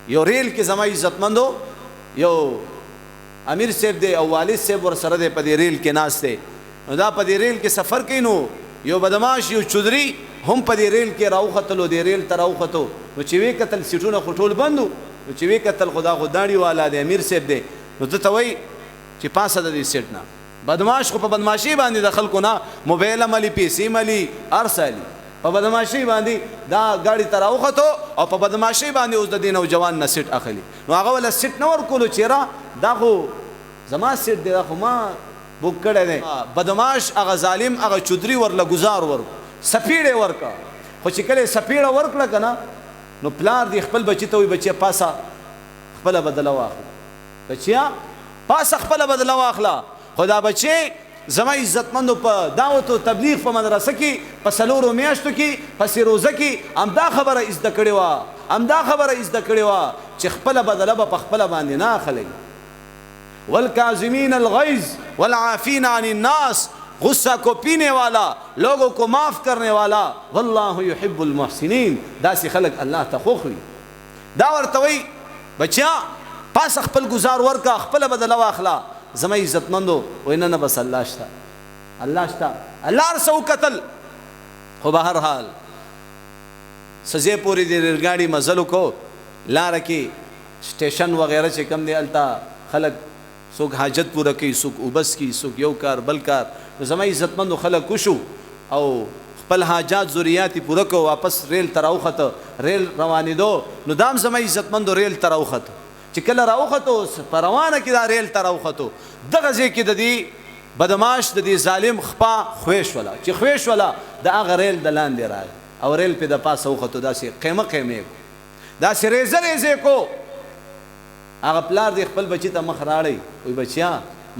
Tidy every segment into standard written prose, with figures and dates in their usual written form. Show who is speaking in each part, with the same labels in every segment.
Speaker 1: یو ریل کې زما عزتمندو یو امیر صاحب دی او والد صاحب ور سره دی په دې ریل کې ناست دی نو دا په دې ریل کې سفر کوي نو یو بدماش یو چودري هم په دې ریل کې راوختلو دې ریل ته راوختو نو چې وی قتل سیټونه خټول بندو نو چې وی قتل خدا خداړي والا دی امیر صاحب دی نو ته وای چې پاسه د دې سیټ نه بدماش خو په بدماشي باندې د خلکو نه موبایل عملی پیسې ملي ارسالي په بدماشي باندې دا غاړي ته راوختو او په بدماشي باندې اوس د دې نوجوان نه سیټ اخلي نو هغه ولا سیټ نه ورکولو چیرې دا خو زما سیټ دی دا خو ما بوک کړی دی بدماش هغه ظالم هغه چودري ورله گزار ورک سپیړې ورکا خو چې کله سپیړه ورکړه کنه نو پلار دی خپل بچی ته وي بچی پاسا خپل بدله واخله بچیا پاسا خپل بدله واخله خدا بچی زما عزتمندو په دعوت او تبلیغ په مدرسه کې په سلورو میاشتو کې په روزه کې امدا خبره زده کړې وه امدا خبره زده کړې وه چې خپل بدله به په خپل باندې نه اخلي والکاظمین الغیظ والعافین عن الناس غصہ کو پینے والا لوگوں کو معاف کرنے والا واللہ یحب المحسنین داسې خلق الله ته خوښ وي دا ورته وایي بچیا پاس خپل گزار ورکا خپل بدله واخله زما عزتمندو وینا نه بس الله شته الله شته الله رسو قتل خو به هر حال سزے پوری دی ریلګاډي مزلو کو لار کې سټیشن وغیرہ چې کم دی التا خلق څوک حاجت پوره کوي څوک وبس کی څوک یو کار بل کار زما عزتمندو خلق کوشو او خپل حاجات ضرورت پوره کو واپس ریل تراوخته ریل روانې دو نو دام زما عزتمندو ریل تراوخته چې کله راوخته پروانه کې دا ریل تراوخته دغه ځکه د دې بدماش د دې ظالم خپا خويش ولا چې خويش ولا د هغه ریل د لاندې راغی او ریل په د پاسه وخته داسې قیمه داسې ریزه کو هغه پلار دی خپل بچی ته مخ راړی وای بچیا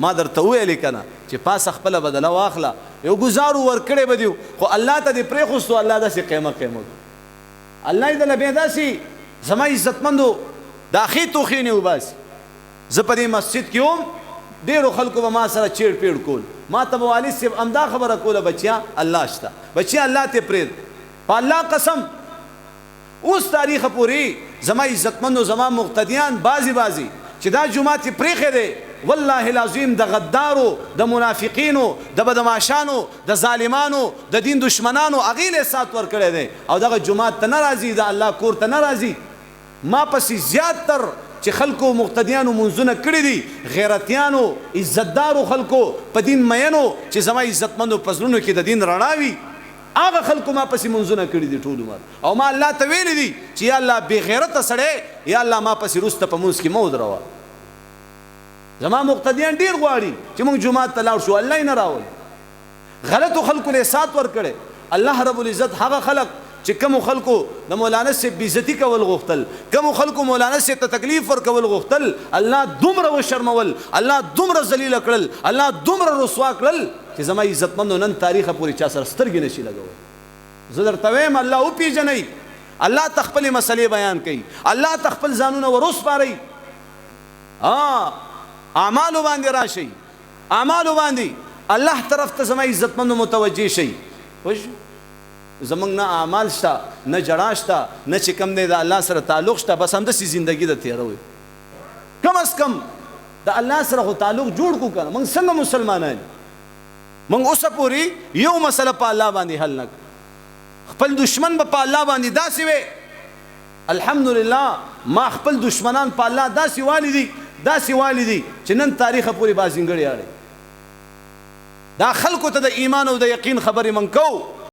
Speaker 1: ما درته ویل کنه چې پاس خپل بدله واخله یو گزارو ور کړې بدیو خو الله ته دې پرې خوستو الله داسې قیمه الله دې له داسې زما عزتمندو دا خې تو خې نه وباس زه په دې مسجد کې هم ډېرو خلکو به ما سره چیړ پیړ کول ما ته والد صاحب امدا خبره کوله بچیا الله شته بچیا الله ته پرې په الله قسم اوس تاریخ پوری زما عزتمندو زما مقتدیان بازی چې دا جمعه پرېخه دی والله العظیم د غدارو د منافقینو د بدمعشانو د ظالمانو د دین دشمنانو اغیله سات ور کړی دی او دغه جمعه ته ناراضي د الله کور ته ناراضي ما پسې زیات تر چې خلکو مقتدیانو منځونه کړی دي غیرتیانو عزتدارو خلکو په دین مینو چې زما عزتمندو پزلونو کې د دین رڼاوي هغه خلکو ما پسې منځونه کړی دي ټول عمر او ما الله ته ویلي دي چې یا الله بې غیرته سړی یا الله ما پسې وروسته په منځ کې مه ودروه زما مقتدیان ډیر غواړي چې موږ جمعه ته لاړ شو الله یې نه راولي غلطو خلکو له سات ور کړي الله رب العزت هغه خلق چې کوم خلکو د مولانا سے بیزتی کول غوښتل کوم خلکو مولانا سے ته تکلیف ور کول غوښتل الله دومره و شرمول الله دومره ذلیل کړل الله دومره رسوا کړل چې زما عزتمندو نن تاریخ پوری چا سره سترګې نشي لګول زه درته وایم الله او پیژنئ الله تخپل مسلې بیان کوي الله تخپل ځانونه ورسپاري اعمالو باندې راشي اعمالو باندې الله طرف ته زما عزتمندو متوجه شي وښ زمنګ نه اعمال شته نه جړا شته نه چې کم دی د الله سره تعلق شته بس هم د زندگی د تیروي کم از کم د الله سره خو تعلق جوړ کو کنه موږ څنګه مسلمانان موږ اوسه پوری یو مسله په الله باندې حل نک خپل دشمن په الله باندې داسې وي الحمدلله ما خپل دشمنان په الله داسې والدي چې نن تاریخ پوری بازنګړی اړي دا خلکو ته د ایمان او د یقین خبرې من کو